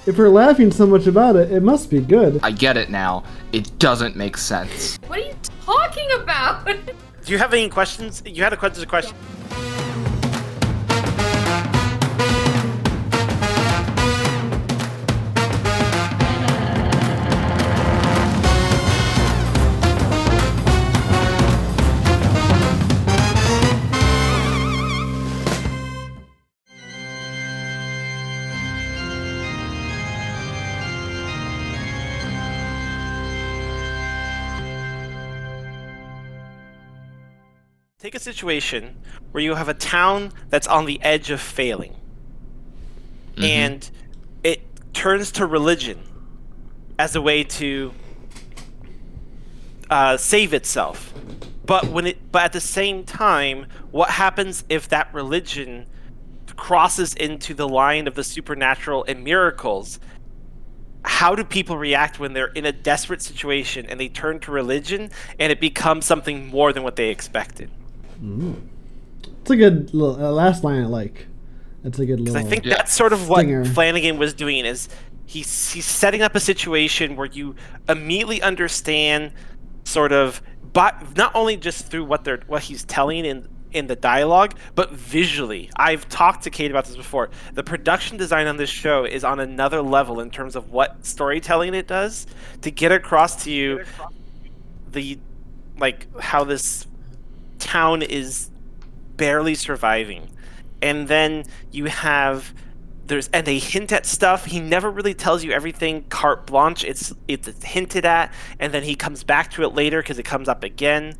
if we're laughing so much about it, it must be good. I get it now. It doesn't make sense. What are you talking about? Do you have any questions? You had a question. Take a situation where you have a town that's on the edge of failing, and it turns to religion as a way to save itself. But at the same time, what happens if that religion crosses into the line of the supernatural and miracles? How do people react when they're in a desperate situation and they turn to religion and it becomes something more than what they expected? It's a good little, last line I like. It's a good little. I think that's sort of what stinger. Flanagan was doing. Is he's setting up a situation where you immediately understand, sort of, but not only just through what he's telling in the dialogue, but visually. I've talked to Kate about this before. The production design on this show is on another level in terms of what storytelling it does to get across to you how this town is barely surviving, and then you have and they hint at stuff. He never really tells you everything carte blanche. It's hinted at, and then he comes back to it later because it comes up again.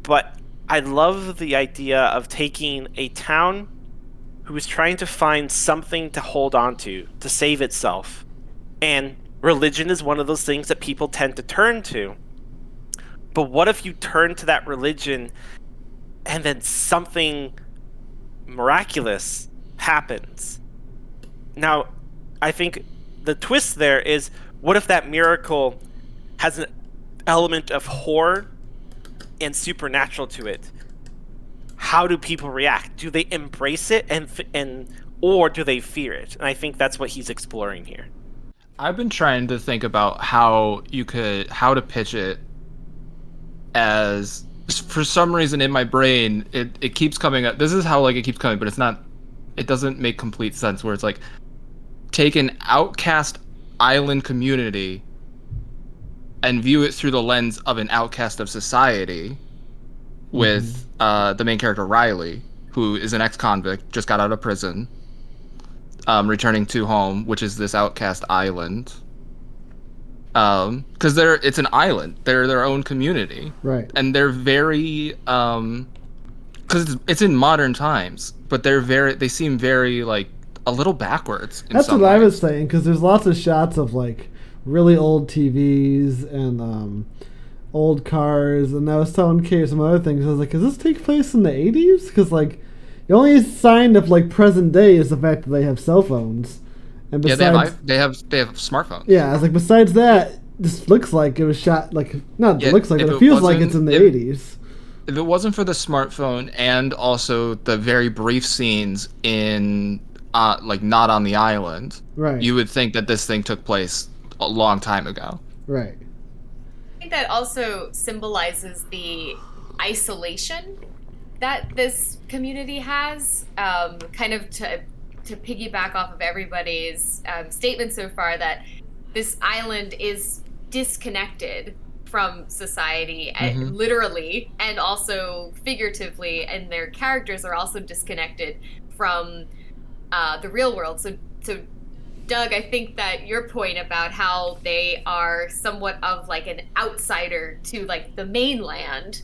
But I love the idea of taking a town who is trying to find something to hold on to save itself, and religion is one of those things that people tend to turn to. But what if you turn to that religion and then something miraculous happens? Now, I think the twist there is, what if that miracle has an element of horror and supernatural to it? How do people react? Do they embrace it or do they fear it? And I think that's what he's exploring here. I've been trying to think about how to pitch it, as for some reason in my brain it keeps coming up. This is how it keeps coming, but it doesn't make complete sense, where it's like, take an outcast island community and view it through the lens of an outcast of society, with the main character Riley, who is an ex-convict, just got out of prison, returning to home, which is this outcast island. Because it's an island. They're their own community. Right. And they're very, because it's in modern times, but they seem very, a little backwards in That's some what I ways. was saying, because there's lots of shots of, really old TVs and, old cars, and I was telling Kate some other things. I was like, does this take place in the 80s? Because, the only sign of, present day is the fact that they have cell phones. And besides, they have smartphones. Yeah, I was like, besides that, this looks like it was shot, looks like it feels like it's in the 80s. If it wasn't for the smartphone and also the very brief scenes in, not on the island, right, you would think that this thing took place a long time ago. Right. I think that also symbolizes the isolation that this community has, kind of to piggyback off of everybody's statement so far, that this island is disconnected from society, and literally and also figuratively, and their characters are also disconnected from the real world. So Doug, I think that your point about how they are somewhat of an outsider to the mainland,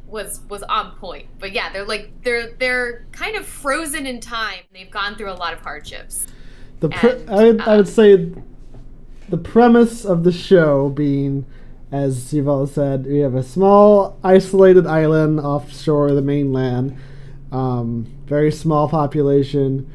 was on point. But yeah, they're kind of frozen in time. They've gone through a lot of hardships. I would say the premise of the show being, as you've all said, we have a small isolated island offshore the mainland, very small population,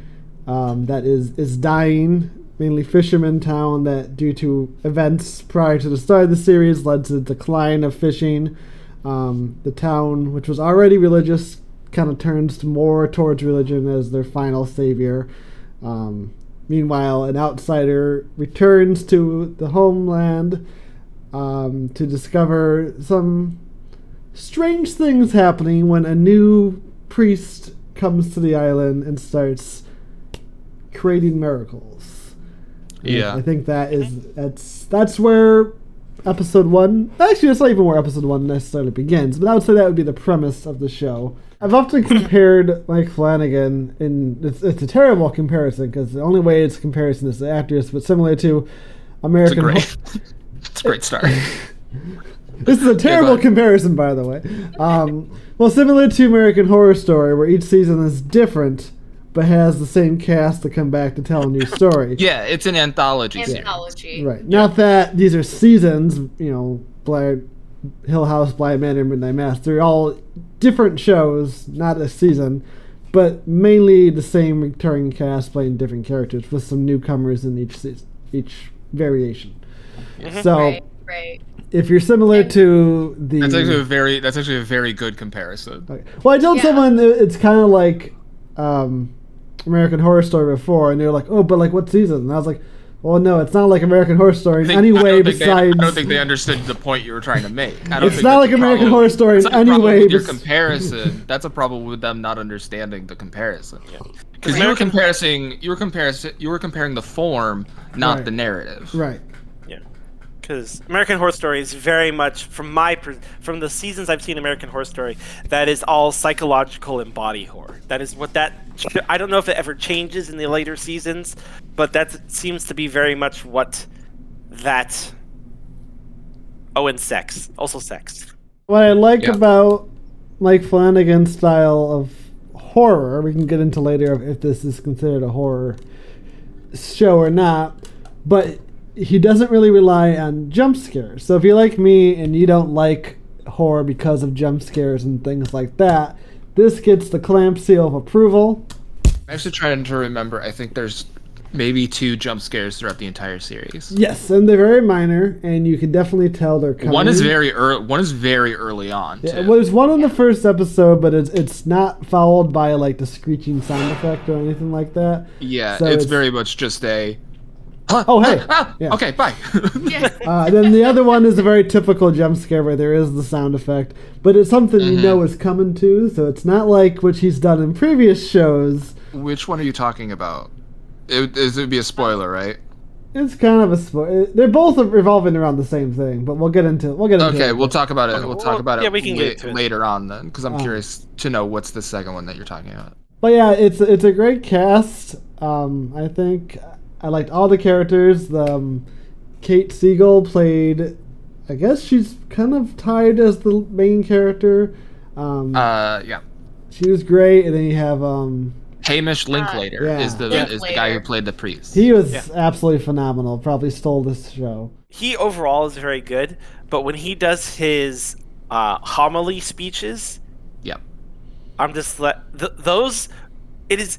that is dying, mainly fisherman town that, due to events prior to the start of the series, led to the decline of fishing. The town, which was already religious, kind of turns more towards religion as their final savior. Meanwhile, an outsider returns to the homeland to discover some strange things happening when a new priest comes to the island and starts creating miracles. Yeah. I think that's where episode 1... Actually, that's not even where episode 1 necessarily begins, but I would say that would be the premise of the show. I've often compared Mike Flanagan, and it's a terrible comparison because the only way it's a comparison is the actors, but similar to American... It's a great start. This is a terrible comparison, by the way. Well, similar to American Horror Story, where each season is different, but has the same cast to come back to tell a new story. Yeah, it's an anthology series. Right. Not that these are seasons, Hill House, Blind Manor, Midnight Mass. They're all different shows, not a season, but mainly the same recurring cast playing different characters with some newcomers in each variation. Mm-hmm. So, right. If you're similar to the... That's actually a very good comparison. Okay. Well, I told someone it's kind of like American Horror Story before, and they were like, oh, but like what season? And I was like, well, no, it's not like American Horror Story in any way besides... I don't think they understood the point you were trying to make. It's not like American Horror Story in any way. Your comparison, that's a problem with them not understanding the comparison. Because you were comparing the form, not the narrative. Right. Because American Horror Story is very much, from the seasons I've seen American Horror Story, that is all psychological and body horror. That is what I don't know if it ever changes in the later seasons, but that seems to be very much what that... Oh, and sex. Also sex. What I like about Mike Flanagan's style of horror, we can get into later if this is considered a horror show or not, but... he doesn't really rely on jump scares. So if you're like me and you don't like horror because of jump scares and things like that, this gets the clamp seal of approval. I'm actually trying to remember. I think there's maybe 2 jump scares throughout the entire series. Yes, and they're very minor, and you can definitely tell they're coming. One is very early on. Yeah, well, there's one in the first episode, but it's not followed by like the screeching sound effect or anything like that. Yeah, so it's very much just a... Oh, hey. Yeah. Okay, bye. Then the other one is a very typical jump scare where there is the sound effect, but it's something you know is coming too, so it's not like what he's done in previous shows. Which one are you talking about? It would be a spoiler, right? It's kind of a spoiler. They're both revolving around the same thing, but we'll get into it. Okay, we'll talk about it. We'll talk about it we can get to it later on then, because I'm curious to know what's the second one that you're talking about. But yeah, it's a great cast. I think... I liked all the characters. Kate Siegel played, I guess she's kind of tied as the main character. Yeah. She was great, and then you have Hamish Linklater is the guy who played the priest. He was absolutely phenomenal. Probably stole this show. He overall is very good, but when he does his homily speeches, I'm just those.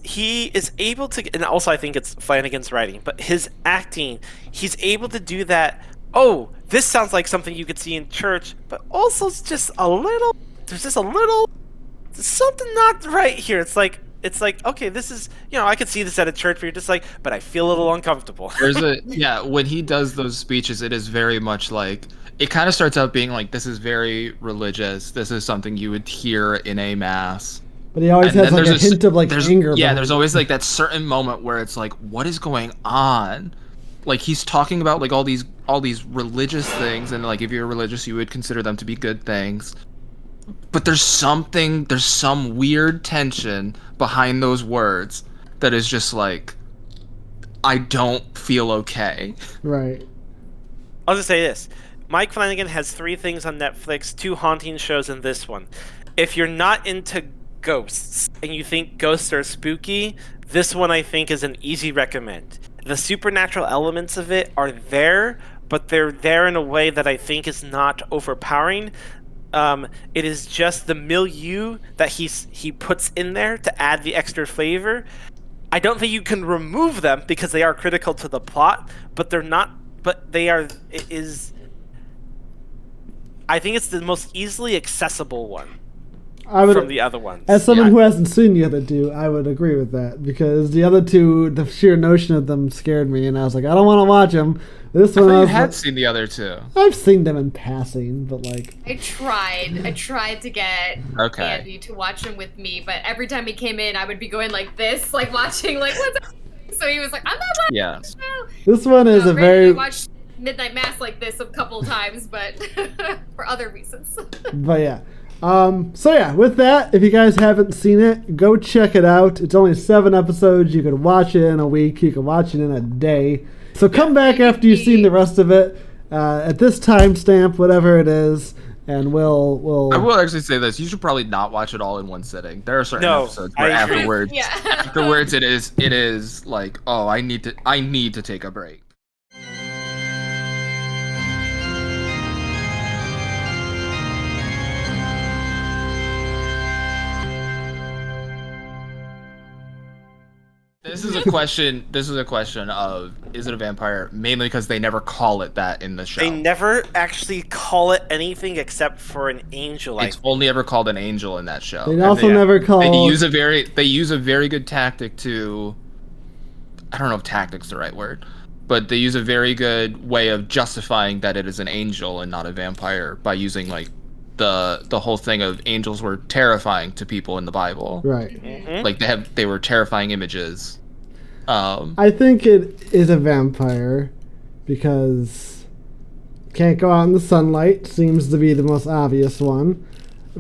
He is able to, and also I think it's Flanagan's writing, but his acting, he's able to do that. Oh, this sounds like something you could see in church, but also it's just there's something not right here. It's like, okay, this is, I could see this at a church, but you're just like, but I feel a little uncomfortable. When he does those speeches, it is very much like, it kind of starts out being like, this is very religious. This is something you would hear in a mass. But he always has like a hint of like anger. Yeah, there's always like that certain moment where it's like, what is going on? Like he's talking about like all these religious things, and like if you're religious, you would consider them to be good things. But there's some weird tension behind those words that is just like, I don't feel okay. Right. I'll just say this. Mike Flanagan has 3 things on Netflix, 2 haunting shows, and this one. If you're not into ghosts and you think ghosts are spooky, this one I think is an easy recommend. The supernatural elements of it are there, but they're there in a way that I think is not overpowering. It is just the milieu that he puts in there to add the extra flavor. I don't think you can remove them because they are critical to the plot, but they're not. But they are. It is. I think it's the most easily accessible one. from the other ones. As someone who hasn't seen the other two, I would agree with that, because the other two, the sheer notion of them scared me, and I was like, I don't want to watch them. This one, I had seen the other two. I've seen them in passing, but like I tried to get Andy to watch them with me, but every time he came in, I would be going like this, like watching, like what's up? So he was like, I'm not watching. Yeah. This one is a very. Watched Midnight Mass like this a couple times, but for other reasons. But yeah. So yeah, with that, if you guys haven't seen it, go check it out. It's only 7 episodes. You can watch it in a week. You can watch it in a day. So come back after you've seen the rest of it, at this timestamp, whatever it is, and we'll. I will actually say this: you should probably not watch it all in one sitting. There are certain episodes where afterwards it is like, oh, I need to take a break. This is a question of, is it a vampire? Mainly because they never call it that in the show. They never actually call it anything except for an angel. It's only ever called an angel in that show. They also never call. They use a very good tactic to. I don't know if tactic's the right word, but they use a very good way of justifying that it is an angel and not a vampire by using like the whole thing of angels were terrifying to people in the Bible. Right. Mm-hmm. Like they were terrifying images. I think it is a vampire because can't go out in the sunlight seems to be the most obvious one.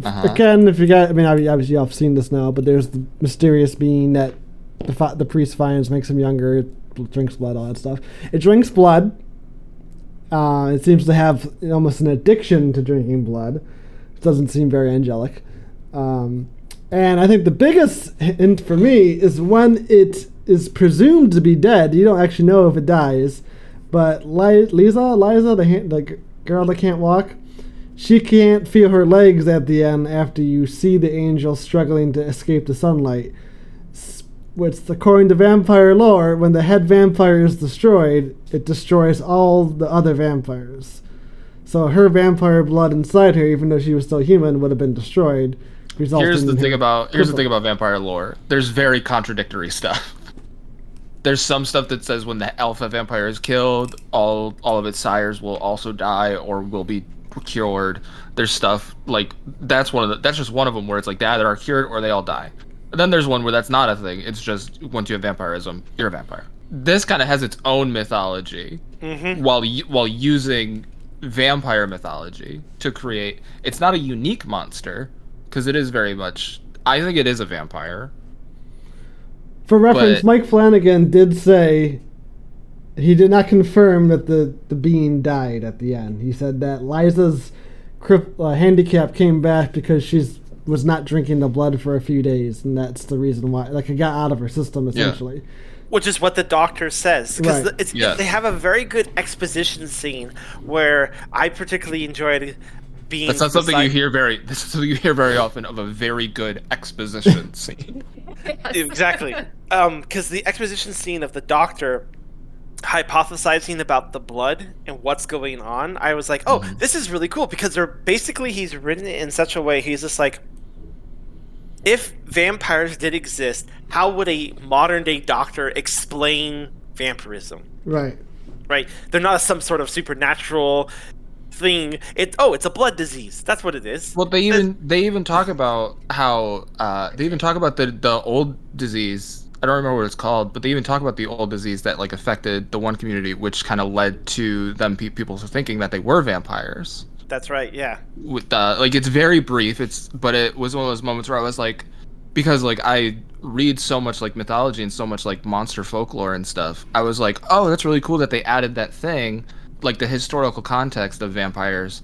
Again, if you got, I mean, obviously y'all have seen this now, but there's the mysterious being that the priest finds, makes him younger, it drinks blood, all that stuff. It drinks blood. It seems to have almost an addiction to drinking blood. It doesn't seem very angelic. And I think the biggest hint for me is when it is presumed to be dead. You don't actually know if it dies, but Liza, the girl that can't walk, she can't feel her legs at the end after you see the angel struggling to escape the sunlight. Which, according to vampire lore, when the head vampire is destroyed, it destroys all the other vampires. So her vampire blood inside her, even though she was still human, would have been destroyed. Here's the thing about vampire lore. There's very contradictory stuff. There's some stuff that says when the alpha vampire is killed, all of its sires will also die or will be cured. There's stuff like that's just one of them where it's like they are cured or they all die. And then there's one where that's not a thing. It's just once you have vampirism, you're a vampire. This kind of has its own mythology while using vampire mythology to create. It's not a unique monster because it is very much. I think it is a vampire. For reference, Mike Flanagan did say he did not confirm that the being died at the end. He said that Liza's handicap came back because she was not drinking the blood for a few days, and that's the reason why. Like, it got out of her system, essentially. Yeah. Which is what the doctor says. Because right. They have a very good exposition scene where I particularly enjoyed being... That's not something you hear very often of a very good exposition scene. Exactly. Because the exposition scene of the doctor hypothesizing about the blood and what's going on, I was like, oh, this is really cool, because he's written it in such a way, he's just like, if vampires did exist, how would a modern day doctor explain vampirism? Right. They're not some sort of supernatural thing. It's a blood disease. That's what it is. Well, they even talk about how the old disease. I don't remember what it's called, but they even talk about the old disease that like affected the one community, which kind of led to them people thinking that they were vampires. That's right. Yeah. With like it's very brief. But it was one of those moments where I was like, because like I read so much like mythology and so much like monster folklore and stuff. I was like, oh, that's really cool that they added that thing, like the historical context of vampires,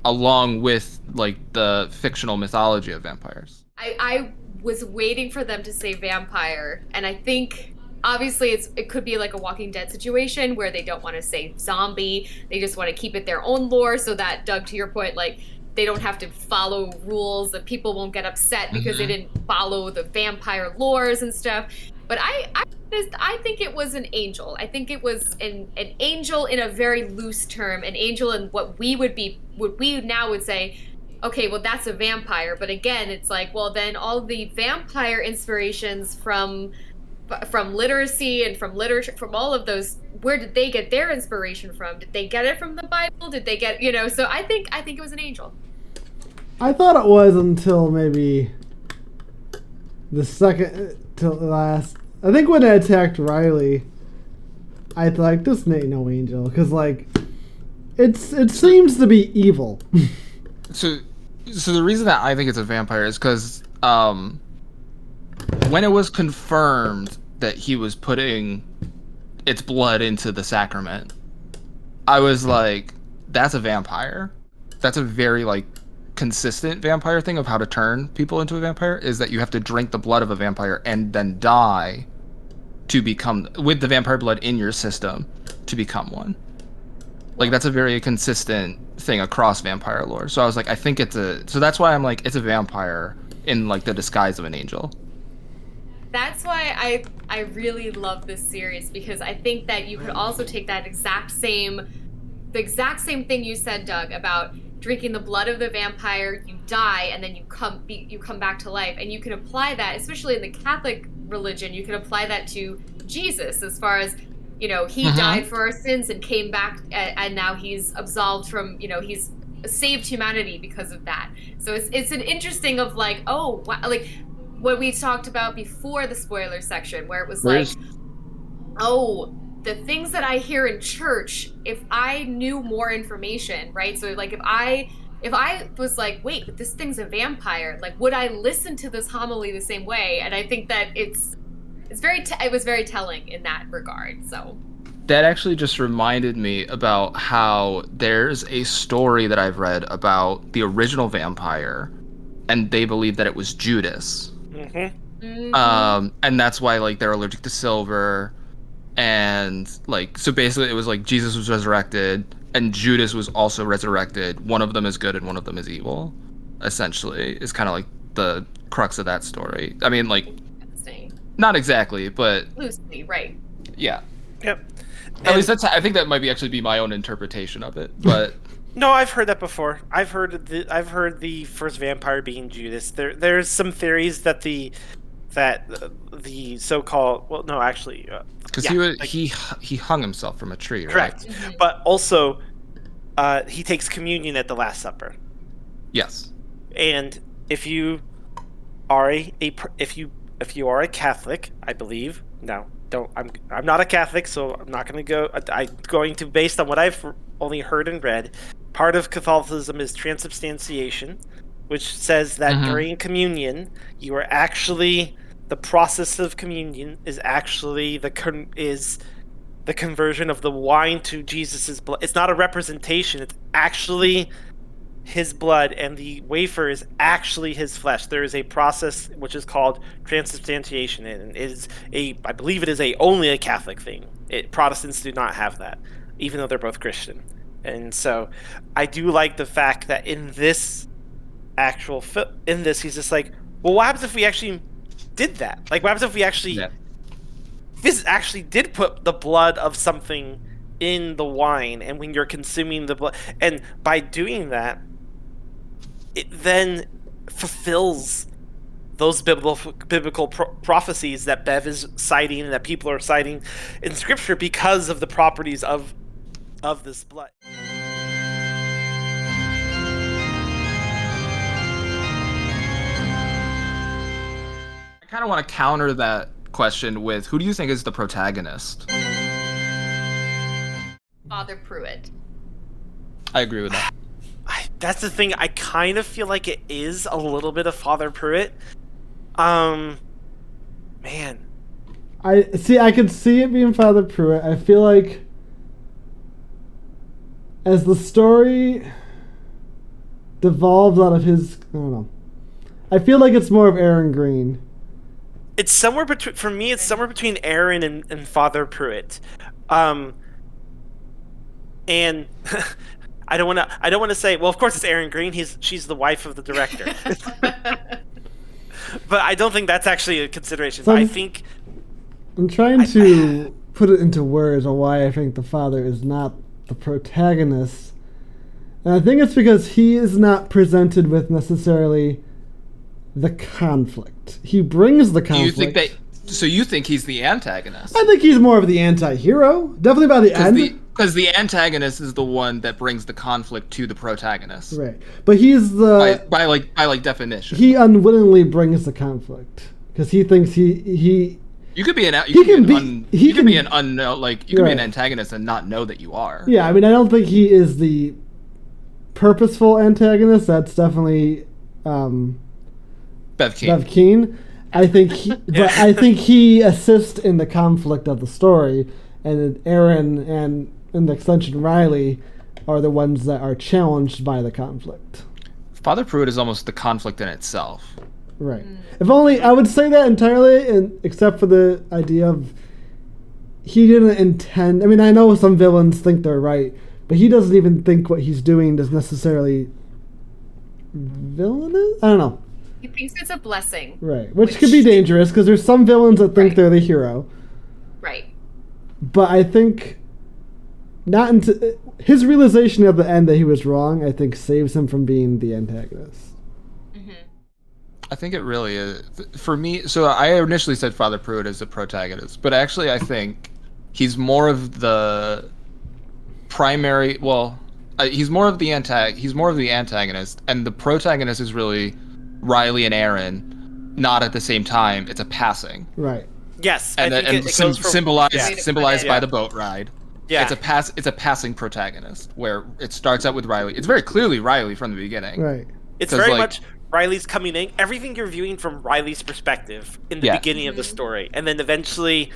along with like the fictional mythology of vampires. I was waiting for them to say vampire, and I think obviously it could be like a Walking Dead situation where they don't want to say zombie, they just want to keep it their own lore, so that, Doug, to your point, like they don't have to follow rules, that people won't get upset because they didn't follow the vampire lores and stuff. But I think it was an angel. I think it was an angel in a very loose term, an angel in what we now would say, okay, well, that's a vampire. But again, it's like, well, then all the vampire inspirations from literacy and from literature, from all of those, where did they get their inspiration from? Did they get it from the Bible? Did they get, so I think it was an angel. I thought it was until maybe the second to last. I think when I attacked Riley, I thought, like, this ain't no angel, because, like, it seems to be evil. So the reason that I think it's a vampire is because when it was confirmed that he was putting its blood into the sacrament, I was like, that's a vampire. That's a very, like, consistent vampire thing of how to turn people into a vampire, is that you have to drink the blood of a vampire and then die to become, with the vampire blood in your system, to become one. Like, that's a very consistent thing across vampire lore. So I was like, I think so that's why I'm like, it's a vampire in, like, the disguise of an angel. That's why I really love this series, because I think that you could also take that exact same thing you said, Doug, about drinking the blood of the vampire, you die, and then you come back to life, and you can apply that, especially in the Catholic religion, you can apply that to Jesus, as far as, he died for our sins and came back, and now he's absolved from, he's saved humanity because of that. So it's an interesting of, like, oh, wow, like what we talked about before the spoiler section, where it was like, oh, the things that I hear in church, if I knew more information, right? So, like, if I was like, wait, but this thing's a vampire, like, would I listen to this homily the same way? And I think that it was very telling in that regard. So that actually just reminded me about how there's a story that I've read about the original vampire, and they believe that it was Judas. And that's why, like, they're allergic to silver. And, like, so basically it was like Jesus was resurrected and Judas was also resurrected. One of them is good and one of them is evil, essentially, is kind of like the crux of that story. I mean, like, not exactly, but loosely, right? Yeah. Yep. At least I think that might actually be my own interpretation of it, but no, I've heard that before. I've heard the first vampire being Judas. There's some theories that the so-called, well, no, actually, because he hung himself from a tree, right? Correct. But also, he takes communion at the Last Supper. Yes. And if you are a Catholic, I believe. No, don't. I'm not a Catholic, so I'm not going to go. I'm going to, based on what I've only heard and read. Part of Catholicism is transubstantiation, which says that during communion, you are actually, the process of communion is actually the conversion of the wine to Jesus's blood. It's not a representation; it's actually his blood, and the wafer is actually his flesh. There is a process which is called transubstantiation, and I believe it is only a Catholic thing. Protestants do not have that, even though they're both Christian. And so, I do like the fact that in this he's just like, well, what happens if we actually did that? Like, what happens if we actually actually did put the blood of something in the wine, and when you're consuming the blood, and by doing that, it then fulfills those biblical prophecies that Bev is citing and that people are citing in Scripture because of the properties of this blood. I kind of want to counter that question with, who do you think is the protagonist? Father Pruitt. I agree with that. That's the thing. I kind of feel like it is a little bit of Father Pruitt. Man. I could see it being Father Pruitt. I feel like as the story devolves out of his, I don't know. I feel like it's more of Aaron Green. It's somewhere between, for me, it's somewhere between Aaron and Father Pruitt. And I don't want to say, well, of course it's Erin Green. She's the wife of the director. But I don't think that's actually a consideration. So I think I'm trying to put it into words on why I think the father is not the protagonist. And I think it's because he is not presented with necessarily the conflict. He brings the conflict. So you think he's the antagonist? I think he's more of the anti-hero. Definitely by the end. Because the antagonist is the one that brings the conflict to the protagonist. Right. But he's the... By definition. He unwittingly brings the conflict. Because he thinks he You could be an antagonist and not know that you are. Yeah, I mean, I don't think he is the purposeful antagonist. That's definitely Bev Keene. Bev Keene. I think he assists in the conflict of the story, and Erin and in the extension Riley are the ones that are challenged by the conflict. Father Pruitt is almost the conflict in itself. Right. If only I would say that entirely, except for the idea of he didn't intend. I mean, I know some villains think they're right, but he doesn't even think what he's doing is necessarily villainous. I don't know. He thinks it's a blessing. Right, which could be dangerous because there's some villains that think they're the hero. Right. But I think not into his realization at the end that he was wrong. I think saves him from being the antagonist. I think it really is. For me, so I initially said Father Pruitt as the protagonist, but actually I think he's more of the primary, he's more of the antagonist, and the protagonist is really Riley and Erin, not at the same time. It's a passing. Right. Yes. And symbolized by the boat ride. Yeah. It's a passing protagonist where it starts out with Riley. It's very clearly Riley from the beginning. Right. It's very much Riley's coming in. Everything you're viewing from Riley's perspective in the beginning of the story, and then eventually,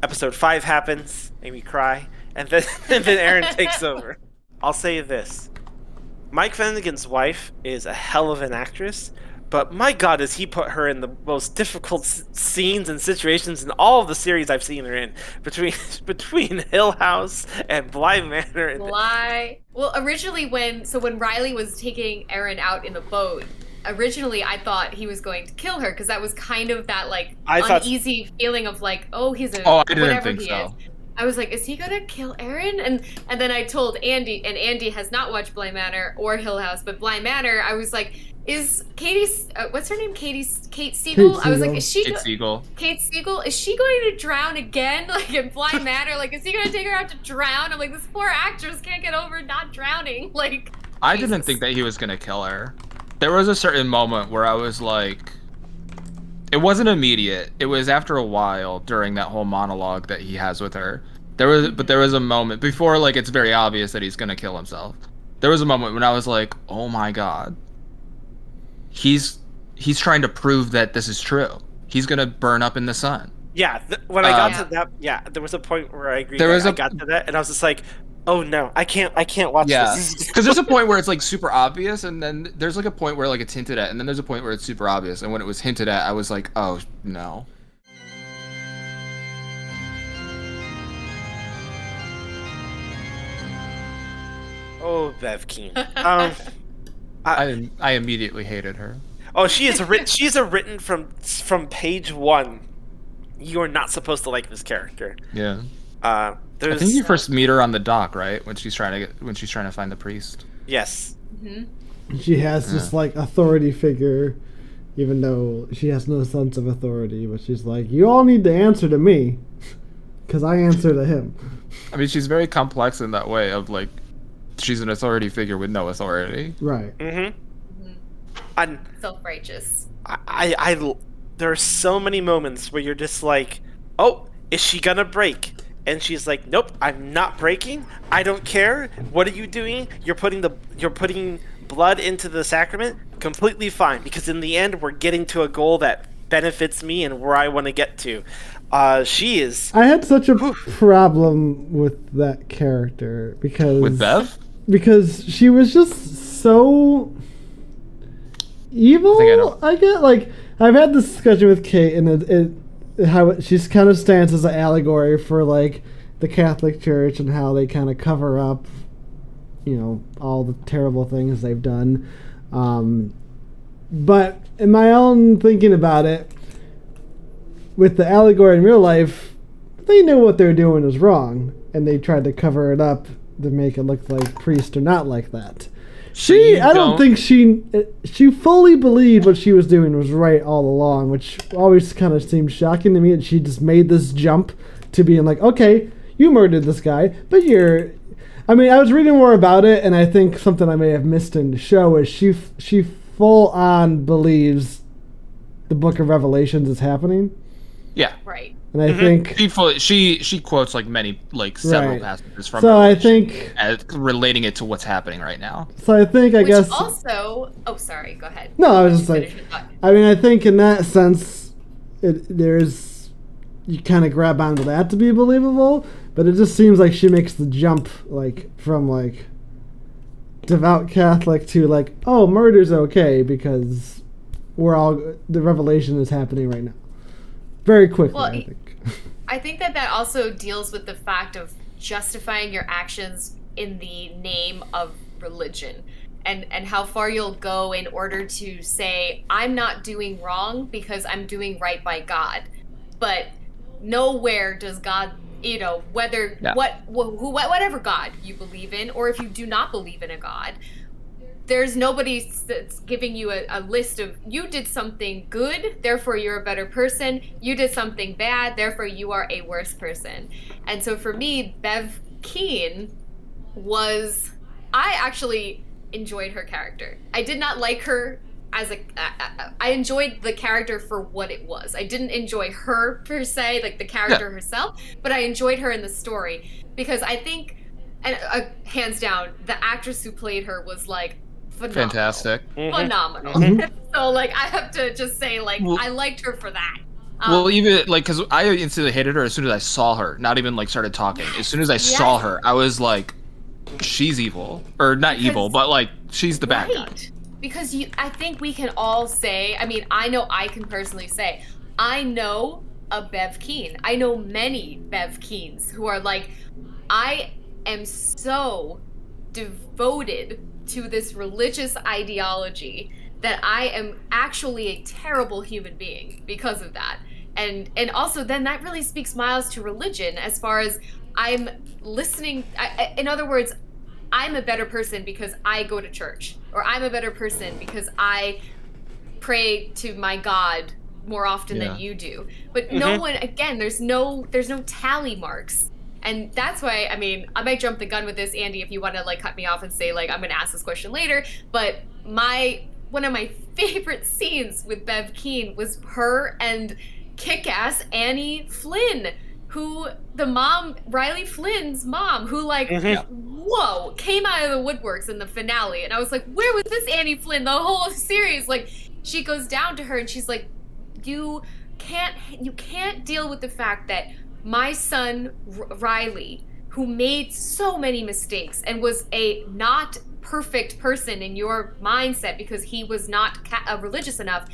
episode 5 happens, and we cry, and then Erin takes over. I'll say this: Mike Flanagan's wife is a hell of an actress, but my God, does he put her in the most difficult scenes and situations in all of the series I've seen her in, between Hill House and Bly Manor. Well, originally when Riley was taking Erin out in the boat, originally I thought he was going to kill her because that was kind of that uneasy feeling of he's a I didn't whatever think he so. is. I was like, is he gonna kill Erin? And then I told Andy, and Andy has not watched Bly Manor or Hill House, but Bly Manor, I was like, is Katie's what's her name? Kate Siegel? I was like, is she Kate Siegel? Kate Siegel? Is she going to drown again? Like in Bly Manor? Like, is he gonna take her out to drown? I'm like, this poor actress can't get over not drowning. Like, I didn't think that he was gonna kill her. There was a certain moment where I was like, it wasn't immediate. It was after a while during that whole monologue that he has with her. There was a moment before, it's very obvious that he's gonna kill himself. There was a moment when I was like, oh my God. He's trying to prove that this is true. He's gonna burn up in the sun. Yeah, when I got to that, there was a point where I agreed. I got to that, and I was just like, "Oh no, I can't watch this." Because there's a point where it's super obvious, and then there's a point where it's hinted at, and then there's a point where it's super obvious. And when it was hinted at, I was like, "Oh no." Oh, Bev Keene. I immediately hated her. Oh, she's written from page 1. You are not supposed to like this character. Yeah. I think you first meet her on the dock, right? When she's trying to find the priest. Yes. Mm-hmm. She has this authority figure, even though she has no sense of authority. But she's like, you all need to answer to me, because I answer to him. I mean, she's very complex in that way of she's an authority figure with no authority. Right. Mm-hmm. And self-righteous. There are so many moments where you're just like, oh, is she gonna break? And she's like, nope, I'm not breaking. I don't care. What are you doing? You're putting blood into the sacrament. Completely fine, because in the end, we're getting to a goal that benefits me and where I want to get to. She is. I had such a problem with that character with Bev, because she was just so evil. I get I've had this discussion with Kate, and how she kind of stands as an allegory for the Catholic Church and how they kind of cover up, all the terrible things they've done. But in my own thinking about it, with the allegory in real life, they knew what they were doing was wrong, and they tried to cover it up to make it look like priests are not like that. I don't think she fully believed what she was doing was right all along, which always kind of seemed shocking to me. And she just made this jump to being like, okay, you murdered this guy, but you're. I mean, I was reading more about it, and I think something I may have missed in the show is she full on believes the Book of Revelations is happening. Yeah. Right. And I think she quotes several passages from. So I think as relating it to what's happening right now. So I think I guess also. Oh, sorry. Go ahead. No, I was just like. I mean, I think in that sense, you kind of grab onto that to be believable, but it just seems like she makes the jump from devout Catholic to oh, murder's okay because the revelation is happening right now. Very quickly, well, I think. I think that also deals with the fact of justifying your actions in the name of religion and how far you'll go in order to say, I'm not doing wrong because I'm doing right by God. But nowhere does God, whether whatever God you believe in, or if you do not believe in a God, there's nobody that's giving you a list of, you did something good, therefore you're a better person. You did something bad, therefore you are a worse person. And so for me, Bev Keene I actually enjoyed her character. I did not like her I enjoyed the character for what it was. I didn't enjoy her per se, the character herself, but I enjoyed her in the story because I think, and hands down, the actress who played her was phenomenal. Fantastic. Phenomenal. So I have to just say I liked her for that. Well, even because I instantly hated her as soon as I saw her. Not even started talking. As soon as I saw her, I was like, she's evil, or not evil, but she's the bad guy. Because I think we can all say. I mean, I know I can personally say, I know a Bev Keene. I know many Bev Keenes who are I am so devoted to this religious ideology that I am actually a terrible human being because of that. And also then that really speaks miles to religion as far as I'm listening. In other words, I'm a better person because I go to church, or I'm a better person because I pray to my God more often than you do. But no one, again, there's no tally marks. And that's why, I mean, I might jump the gun with this, Andy, if you want to cut me off and say I'm going to ask this question later. But one of my favorite scenes with Bev Keene was her and kick-ass Annie Flynn, who the mom, Riley Flynn's mom, who whoa, came out of the woodworks in the finale. And I was like, where was this Annie Flynn the whole series? She goes down to her and she's like, you can't deal with the fact that my son, Riley, who made so many mistakes and was a not perfect person in your mindset because he was not religious enough,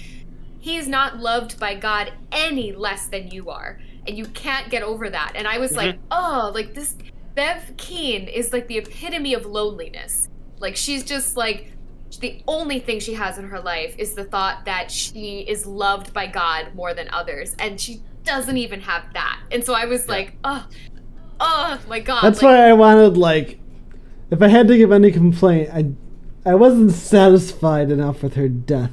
he is not loved by God any less than you are. And you can't get over that. And I was this Bev Keene is the epitome of loneliness. She's just the only thing she has in her life is the thought that she is loved by God more than others. And she doesn't even have that. And so I was oh my God. That's why I wanted, if I had to give any complaint, I wasn't satisfied enough with her death.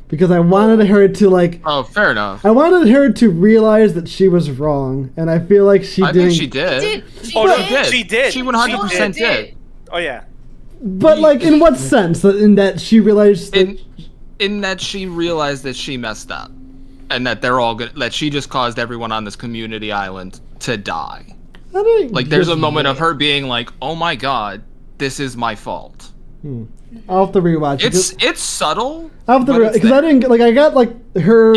Because I wanted her to Oh, fair enough. I wanted her to realize that she was wrong, and I feel like she didn't. I think she did. She did. She 100% did. Oh yeah. But in what sense? In that she realized that in that she realized that she messed up, and that they're all that she just caused everyone on this community island to die. There's a moment of her being oh my God, this is my fault. I'll have to rewatch it. It's subtle. I'll have to because I didn't I got her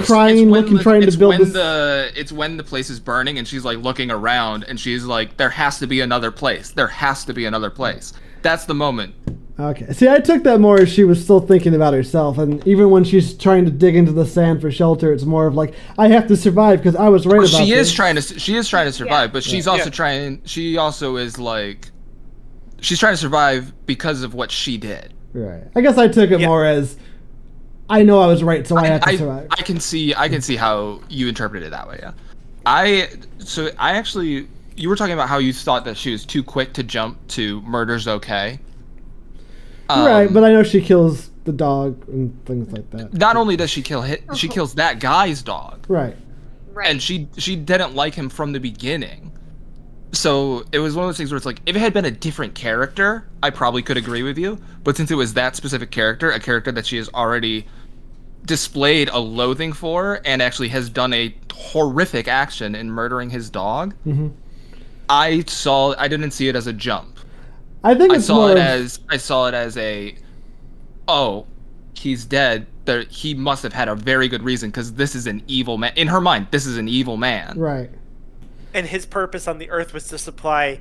crying, trying to build this. It's when the place is burning and she's looking around and she's there has to be another place. There has to be another place. That's the moment. Okay. See, I took that more as she was still thinking about herself, and even when she's trying to dig into the sand for shelter, it's more of I have to survive because I was right about this. She is trying to survive, but she's also trying. She also is she's trying to survive because of what she did. Right. I guess I took it more as I know I was right, so I have to survive. I can see how you interpreted it that way. Yeah. You were talking about how you thought that she was too quick to jump to murder's okay. Right, but I know she kills the dog and things like that. Not only does she kill she kills that guy's dog. Right. Right. And she didn't like him from the beginning. So it was one of those things where it's like, if it had been a different character, I probably could agree with you. But since it was that specific character, a character that she has already displayed a loathing for and actually has done a horrific action in murdering his dog, I didn't see it as a jump. I think I saw it as a, oh, he's dead. He must have had a very good reason because this is an evil man. In her mind, this is an evil man. Right. And his purpose on the earth was to supply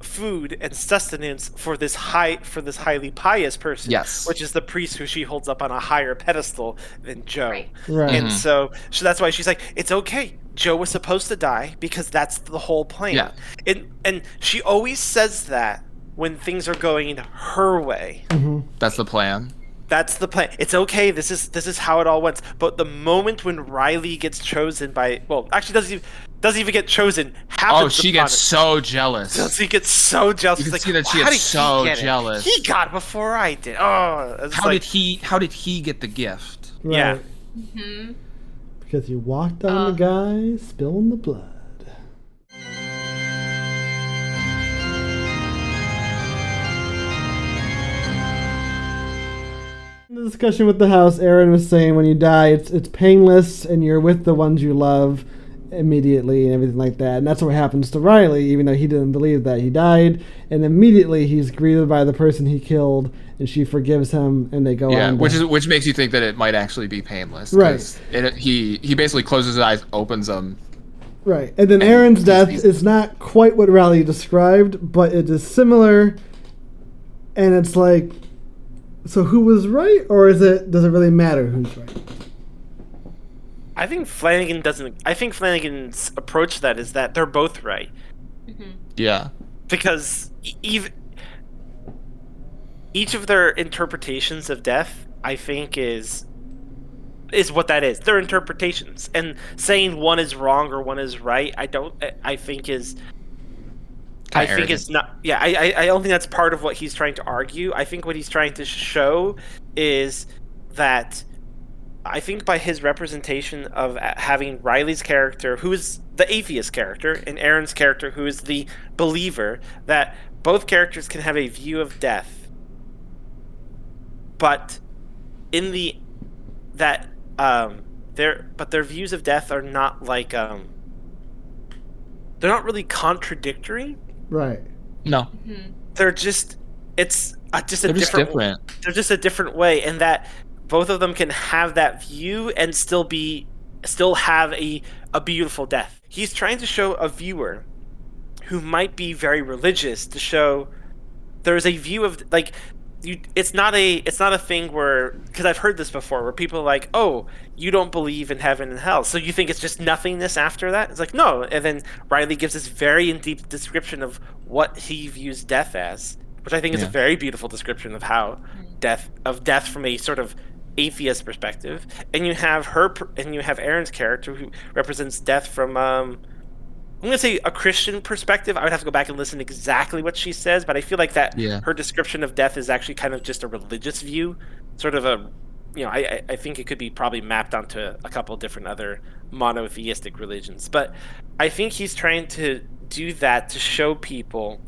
food and sustenance for this highly pious person. Yes. Which is the priest who she holds up on a higher pedestal than Joe. Right. And so that's why she's like, it's okay. Joe was supposed to die because that's the whole plan. Yeah. And she always says that when things are going her way. That's the plan. That's the plan. It's okay. This is how it all went. But the moment when Riley gets chosen by, well, actually doesn't even get chosen. She gets so jealous. She gets so jealous. You can see that she gets so jealous. He got it before I did. Oh, how did he get the gift? Right. Yeah. Because you walked on the guy spilling the blood. In the discussion with the house, Erin was saying when you die, it's painless and you're with the ones you love immediately and everything like that. And that's what happens to Riley, even though he didn't believe that. He died, and immediately he's greeted by the person he killed, and she forgives him, and they go on. Which makes you think that it might actually be painless. Right. He basically closes his eyes, opens them. Right. And then Erin's death is not quite what Riley described, but it is similar. And it's like, so who was right, or does it really matter who's right? I think Flanagan's approach to that is that they're both right. Yeah. Because each of their interpretations of death, I think, is what that is. Their interpretations. And saying one is wrong or one is right, I think is not. Yeah, I don't think that's part of what he's trying to argue. I think what he's trying to show is that, I think by his representation of having Riley's character, who is the atheist character, and Erin's character, who is the believer, that both characters can have a view of death, but their views of death are not like they're not really contradictory. Right. No. They're just They're just a different way, and that both of them can have that view and still have a beautiful death. He's trying to show a viewer who might be very religious to show there's a view of like it's not a thing where, because I've heard this before, where people are like, oh, you don't believe in heaven and hell, so you think it's just nothingness after that? It's like, no. And then Riley gives this very in-deep description of what he views death as, which I think is a very beautiful description of how death from a sort of atheist perspective. And you have Erin's character, who represents death from I'm going to say a Christian perspective. I would have to go back and listen to exactly what she says, but I feel like that her description of death is actually kind of just a religious view, sort of a, I think it could be probably mapped onto a couple different other monotheistic religions. But I think he's trying to do that to show people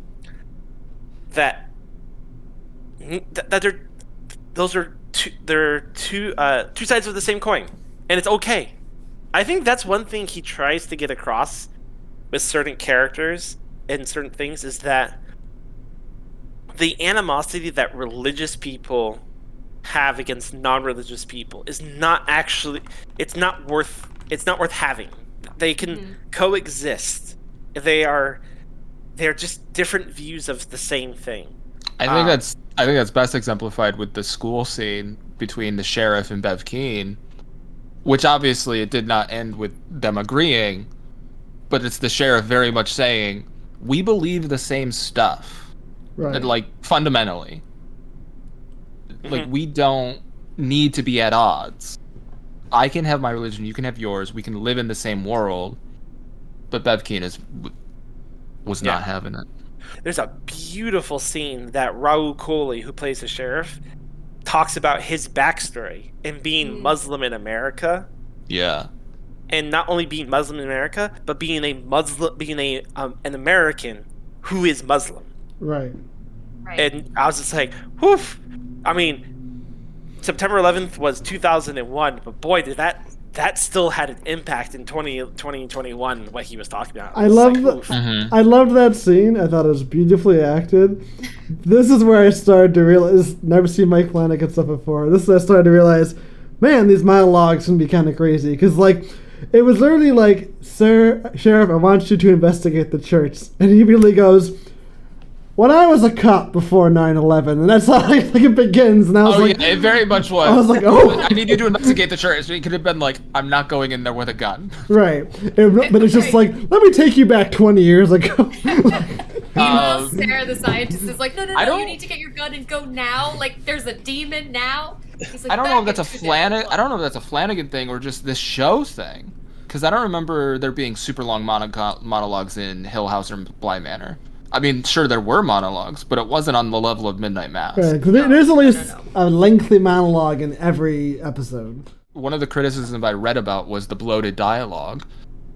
that they're two sides of the same coin, and it's okay. I think that's one thing he tries to get across with certain characters and certain things, is that the animosity that religious people have against non-religious people is not worth having. They can coexist. They're just different views of the same thing. I think that's best exemplified with the school scene between the sheriff and Bev Keene, which obviously it did not end with them agreeing. But it's the sheriff very much saying, we believe the same stuff. Right. Like, fundamentally. Mm-hmm. Like, we don't need to be at odds. I can have my religion, you can have yours, we can live in the same world. But Bev Keene was not having it. There's a beautiful scene that Raul Coley, who plays the sheriff, talks about his backstory and being Muslim in America. Yeah. And not only being Muslim in America, but being an American who is Muslim. Right. And I was just like, whew. I mean, September 11th was 2001, but boy, did that still had an impact in 2021, what he was talking about. I loved that scene. I thought it was beautifully acted. This is where I started to realize, never seen Mike Flanagan stuff before. This is where I started to realize, man, these monologues can be kind of crazy. Because, like, it was literally like, Sir, Sheriff, I want you to investigate the church. And he really goes, when I was a cop before 9/11, and that's how I think it begins. And I was like, yeah, it very much was. I was like, oh, I need you to investigate the church. It could have been like, I'm not going in there with a gun. Right. But it's just like, let me take you back 20 years ago. Meanwhile, Sarah, the scientist, is like, no, you need to get your gun and go now. Like, there's a demon now. He's like, I don't know if that's a Flanagan thing or just this show thing, because I don't remember there being super long monologues in Hill House or Bly Manor. I mean, sure, there were monologues, but it wasn't on the level of Midnight Mass. Right, because there's at least a lengthy monologue in every episode. One of the criticisms I read about was the bloated dialogue.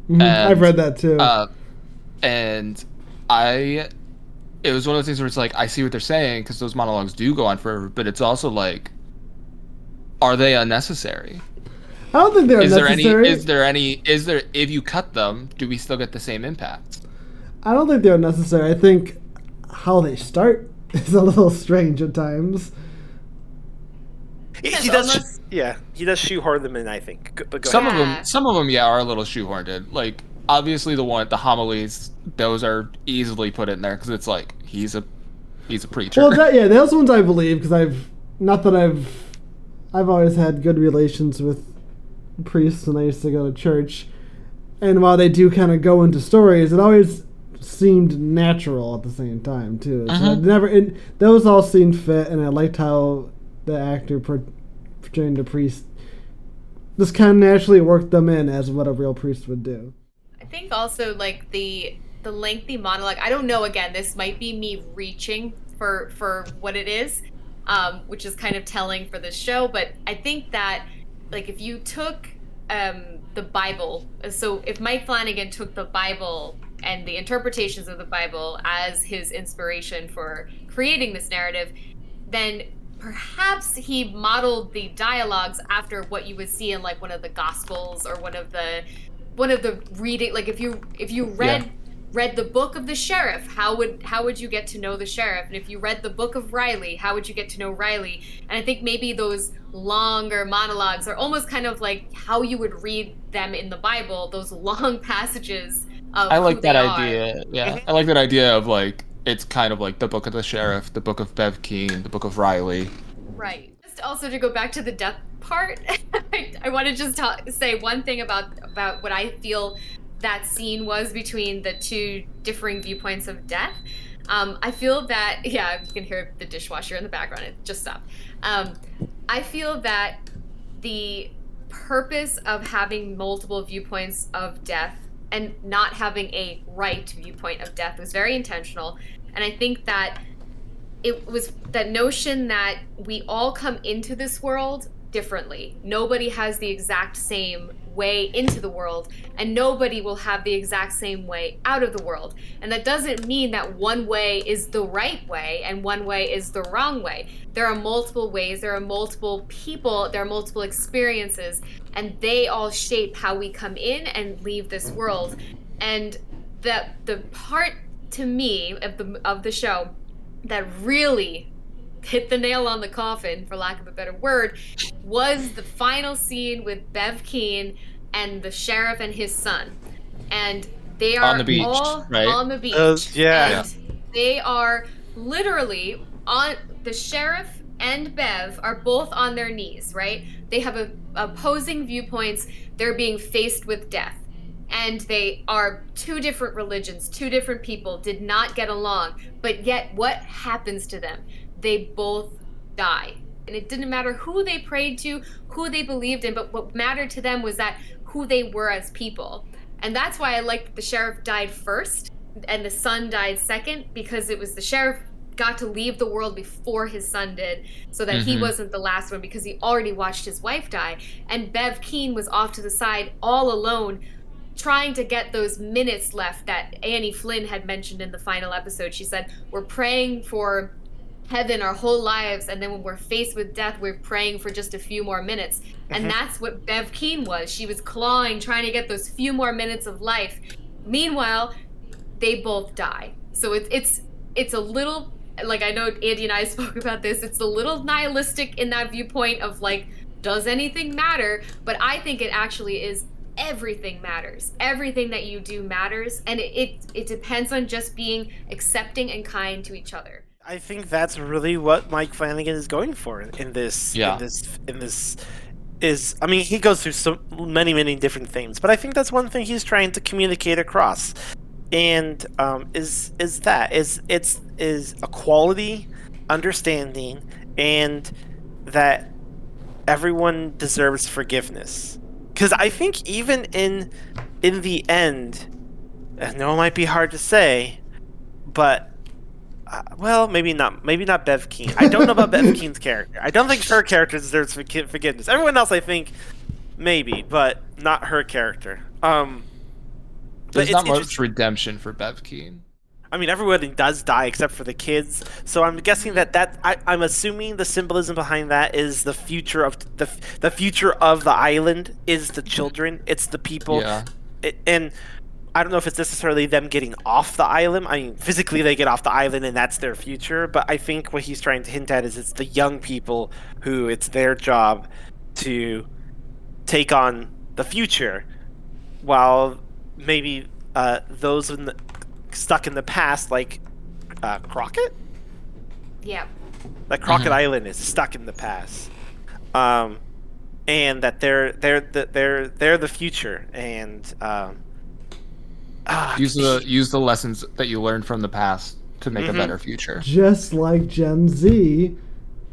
Mm-hmm. I've read that too. And it was one of those things where it's like, I see what they're saying, because those monologues do go on forever, but it's also like, are they unnecessary? I don't think they're unnecessary. Is there, if you cut them, do we still get the same impact? I don't think they're unnecessary. I think how they start is a little strange at times. He does shoehorn them in, I think. But some of them, yeah, are a little shoehorned. Like, obviously the homilies, those are easily put in there because it's like he's a preacher. Well, those ones I believe because I've always had good relations with priests and I used to go to church, and while they do kind of go into stories, it always seemed natural at the same time too. So those all seemed fit, and I liked how the actor portraying the priest just kind of naturally worked them in as what a real priest would do. I think also like the lengthy monologue. I don't know. Again, this might be me reaching for what it is, which is kind of telling for this show. But I think that like if you took the Bible, so if Mike Flanagan took the Bible and the interpretations of the Bible as his inspiration for creating this narrative, then perhaps he modeled the dialogues after what you would see in like one of the Gospels or one of the reading. Like if you read the book of the sheriff, how would you get to know the sheriff? And if you read the book of Riley, how would you get to know Riley? And I think maybe those longer monologues are almost kind of like how you would read them in the Bible, those long passages of I like who that they idea. are. Yeah. I like that idea of like it's kind of like the book of the sheriff, the book of Bev Keene, the book of Riley. Right. Just also to go back to the death part, I want to just say one thing about what I feel that scene was between the two differing viewpoints of death. I feel that, yeah, you can hear the dishwasher in the background, it just stopped. I feel that the purpose of having multiple viewpoints of death and not having a right viewpoint of death was very intentional. And I think that it was that notion that we all come into this world differently. Nobody has the exact same way into the world, and nobody will have the exact same way out of the world. And that doesn't mean that one way is the right way and one way is the wrong way. There are multiple ways, there are multiple people, there are multiple experiences, and they all shape how we come in and leave this world. And the part to me of the show that really hit the nail on the coffin, for lack of a better word, was the final scene with Bev Keene and the sheriff and his son. And they are on the beach, all right? on the beach. And they are literally on, the sheriff and Bev are both on their knees, right? They have opposing viewpoints. They're being faced with death. And they are two different religions, two different people, did not get along. But yet, what happens to them? They both die. And it didn't matter who they prayed to, who they believed in, but what mattered to them was that who they were as people. And that's why I liked that the sheriff died first, and the son died second because it was the sheriff got to leave the world before his son did, so that he wasn't the last one because he already watched his wife die. And Bev Keene was off to the side all alone, trying to get those minutes left that Annie Flynn had mentioned in the final episode. She said, we're praying for heaven our whole lives, and then when we're faced with death, we're praying for just a few more minutes. And that's what Bev Keene was. She was clawing, trying to get those few more minutes of life. Meanwhile, they both die. So it's a little, like, I know Andy and I spoke about this, it's a little nihilistic in that viewpoint of like, does anything matter? But I think it actually is. Everything matters. Everything that you do matters, and it depends on just being accepting and kind to each other. I think that's really what Mike Flanagan is going for in this. Yeah. In this is, I mean, he goes through so many different things, but I think that's one thing he's trying to communicate across, and is equality, understanding, and that everyone deserves forgiveness. Because I think even in the end, I know it might be hard to say, but well, maybe not Bev Keene. I don't know about Bev Keene's character. I don't think her character deserves forgiveness. Everyone else, I think, maybe, but not her character. There's not much redemption for Bev Keene. I mean, everybody does die except for the kids. So I'm guessing I'm assuming the symbolism behind that is the future of the future of the island is the children. It's the people. Yeah. And I don't know if it's necessarily them getting off the island. I mean, physically they get off the island and that's their future. But I think what he's trying to hint at is it's the young people who it's their job to take on the future, while maybe those stuck in the past, like Crockett. Yeah. Like Crockett Island is stuck in the past, and that they're the future, and use the lessons that you learned from the past to make a better future. Just like Gen Z,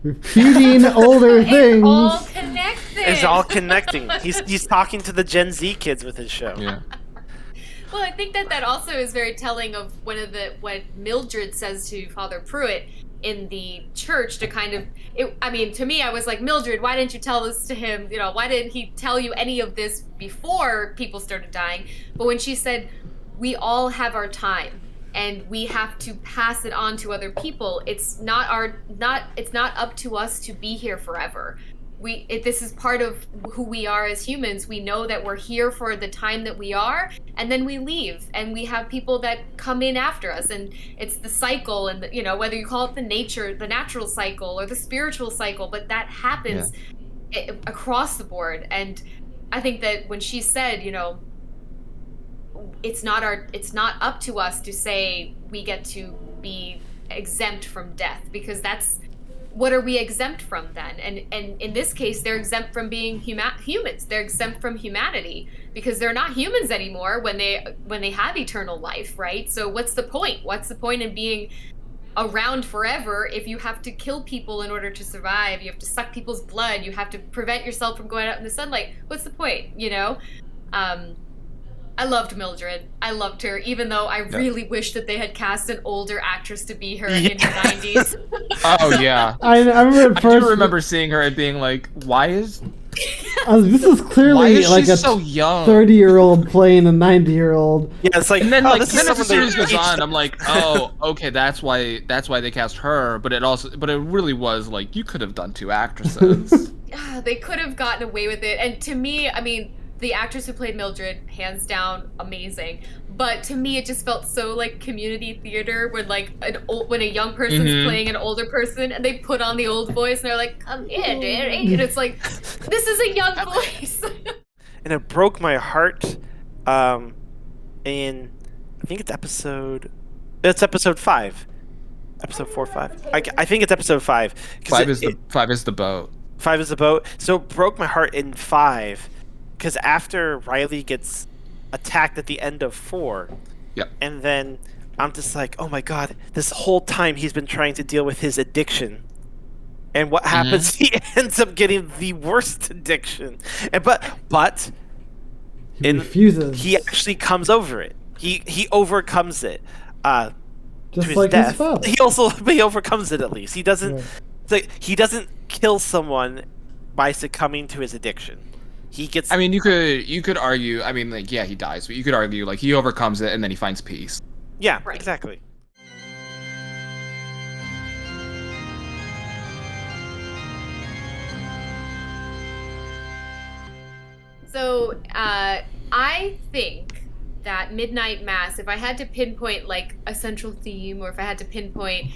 repeating older things. All connected. It's all connecting. He's talking to the Gen Z kids with his show. Yeah. Well, I think that also is very telling of what Mildred says to Father Pruitt in the church to kind of, to me, I was like, Mildred, why didn't you tell this to him? You know, why didn't he tell you any of this before people started dying? But when she said, we all have our time and we have to pass it on to other people, it's not up to us to be here forever. This is part of who we are as humans. We know that we're here for the time that we are, and then we leave, and we have people that come in after us, and it's the cycle, and whether you call it the natural cycle or the spiritual cycle, but that happens across the board. And I think that when she said, it's not up to us to say we get to be exempt from death, because that's, what are we exempt from then? And in this case, they're exempt from being humans. They're exempt from humanity because they're not humans anymore when they have eternal life, right? So what's the point? What's the point in being around forever if you have to kill people in order to survive? You have to suck people's blood. You have to prevent yourself from going out in the sunlight. What's the point? I loved Mildred. I loved her, even though I really wish that they had cast an older actress to be her in the 90s. Oh, yeah. I remember at first. I do remember seeing her and being like, why is... this is clearly like a so young? 30-year-old playing a 90-year-old. Yeah, it's like, and then as the series goes on, I'm like, oh, okay, that's why they cast her. But it really was like, you could have done two actresses. They could have gotten away with it. And to me, the actress who played Mildred, hands down, amazing. But to me, it just felt so like community theater, when when a young person's playing an older person, and they put on the old voice, and they're like, "Come here, dude," and it's like, this is a young voice. And it broke my heart. In I think it's episode 5, episode 4 or 5. I think it's episode 5. 5 is the boat. 5 is the boat. So it broke my heart in 5. Because after Riley gets attacked at the end of 4, and then I'm just like, oh my god, this whole time he's been trying to deal with his addiction. And what happens? He ends up getting the worst addiction. But he refuses. He actually comes over it. He overcomes it. Just to his like death. his father. He overcomes it at least. He doesn't. Right. It's like he doesn't kill someone by succumbing to his addiction. He gets. I mean, you could argue. I mean, like, yeah, he dies, but you could argue like he overcomes it and then he finds peace. Yeah, Right. exactly. So I think that Midnight Mass, if I had to pinpoint like a central theme, or if I had to pinpoint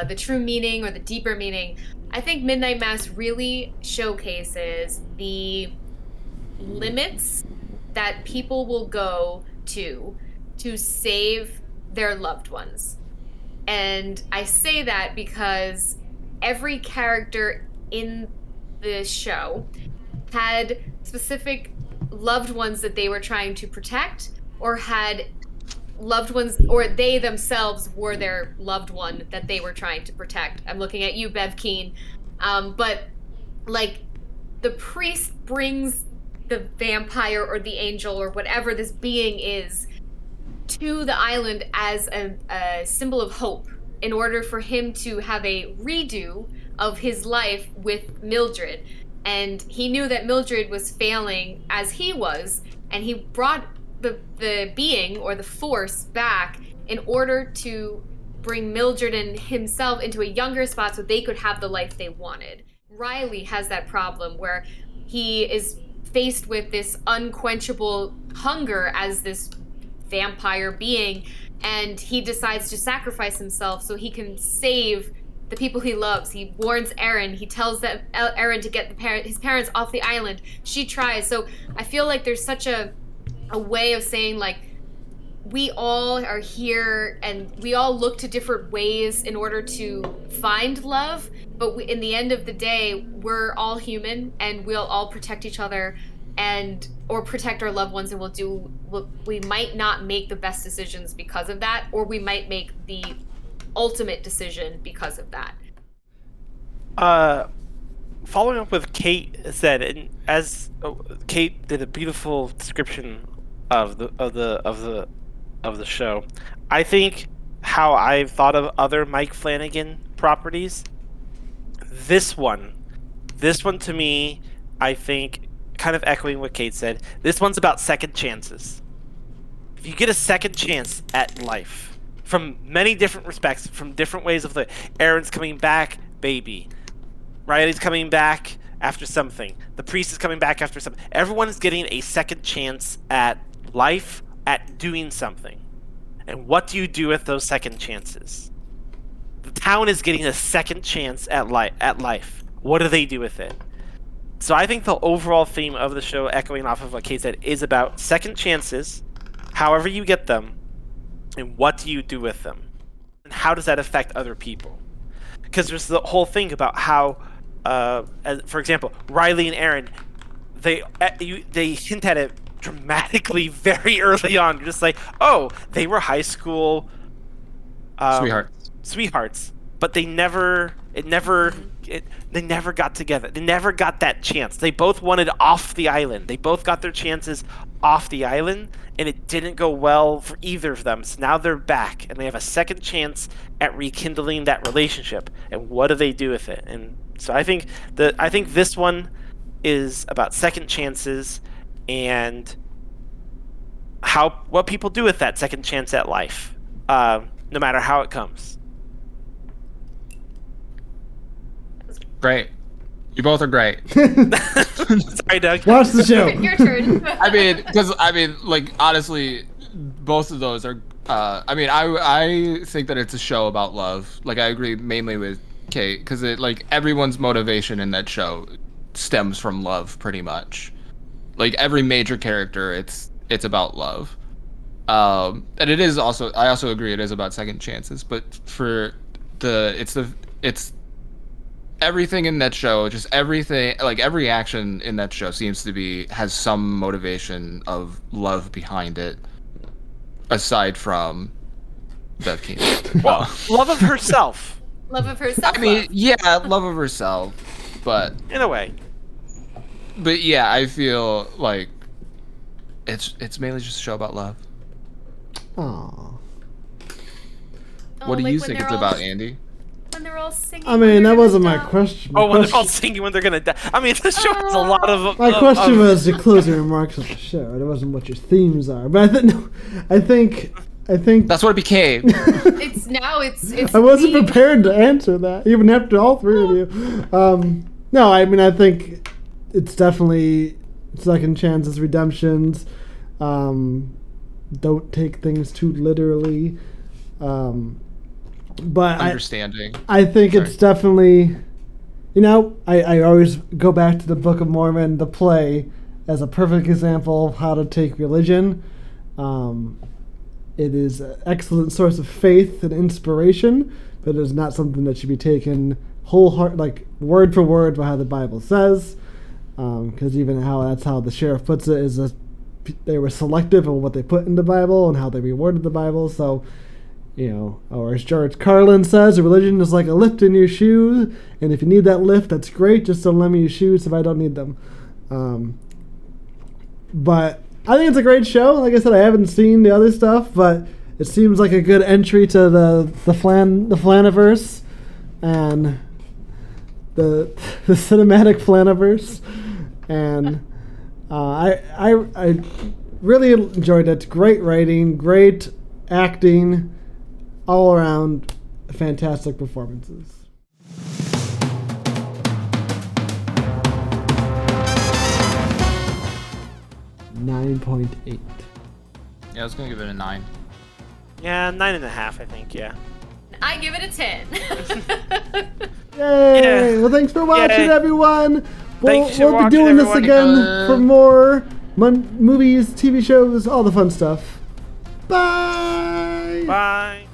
the true meaning or the deeper meaning, I think Midnight Mass really showcases the limits that people will go to save their loved ones. And I say that because every character in the show had specific loved ones that they were trying to protect, or had loved ones, or they themselves were their loved one that they were trying to protect. I'm looking at you, Bev Keene. But like the priest brings the vampire or the angel or whatever this being is to the island as a symbol of hope, in order for him to have a redo of his life with Mildred. And he knew that Mildred was failing as he was, and he brought the being or the force back in order to bring Mildred and himself into a younger spot so they could have the life they wanted. Riley has that problem where he is faced with this unquenchable hunger as this vampire being, and he decides to sacrifice himself so he can save the people he loves. He warns Erin. He tells Erin to get his parents off the island. She tries. So I feel like there's such a way of saying, like, we all are here and we all look to different ways in order to find love, but in the end of the day, we're all human and we'll all protect each other or protect our loved ones, and we might not make the best decisions because of that, or we might make the ultimate decision because of that. Following up with Kate said, and as Kate did a beautiful description of the show, I think how I've thought of other Mike Flanagan properties, this one to me, I think, kind of echoing what Kate said, this one's about second chances. If you get a second chance at life, from many different respects, from different ways of Erin's coming back, baby. Riley's coming back after something. The priest is coming back after something. Everyone is getting a second chance at life, at doing something. And what do you do with those second chances? The town is getting a second chance at life. What do they do with it? So I think the overall theme of the show, echoing off of what Kate said, is about second chances, however you get them, and what do you do with them? And how does that affect other people? Because there's the whole thing about how, for example, Riley and Erin, they hint at it dramatically very early on. You're just like, oh, they were high school sweethearts, but they never got together. They never got that chance. They both wanted off the island. They both got their chances off the island, and it didn't go well for either of them. So now they're back, and they have a second chance at rekindling that relationship. And what do they do with it? And so I think this one is about second chances and what people do with that second chance at life, no matter how it comes. Great. You both are great. Sorry, Doug. Watch the show. Your turn. like, honestly, both of those are. I think that it's a show about love. Like, I agree mainly with Kate, because everyone's motivation in that show stems from love, pretty much. Like, every major character, it's about love. And it is also. I also agree it is about second chances, but it's everything in that show, just everything, like every action in that show seems to has some motivation of love behind it, aside from Bev Keene. Well, love of herself. Love of herself. I mean, yeah, love of herself, but in a way. But yeah, I feel like it's mainly just a show about love. Aw. What do like you when think they're it's all- about, Andy? When they're all singing. I mean, that when wasn't my they're question. Oh, My when they're all question, singing when they're gonna die. I mean, the show has a lot of. my question was your closing remarks of the show. It wasn't what your themes are. But I think That's what it became. It's now. It's. I wasn't the- prepared to answer that, even after all three of you. No, I mean, I think it's definitely second chances, redemptions. Don't take things too literally. But Understanding. I think it's definitely, I always go back to the Book of Mormon, the play, as a perfect example of how to take religion. It is an excellent source of faith and inspiration, but it is not something that should be taken word for word by how the Bible says. Because even that's how the sheriff puts it, is they were selective of what they put in the Bible and how they reworded the Bible. So, or as George Carlin says, a religion is like a lift in your shoes, and if you need that lift, that's great. Just don't lend me your shoes if I don't need them. But I think it's a great show. Like I said, I haven't seen the other stuff, but it seems like a good entry to the Flaniverse and the cinematic Flaniverse, and I really enjoyed it. Great writing, great acting, all around fantastic performances. .8. Yeah, I was gonna give it a 9. Yeah, 9.5. I think. Yeah. I give it a 10. Yay! Yeah. Well, thanks for watching, Yay. everyone. Thanks for We'll be watching, doing this everyone. again for more movies, TV shows, all the fun stuff. Bye. Bye.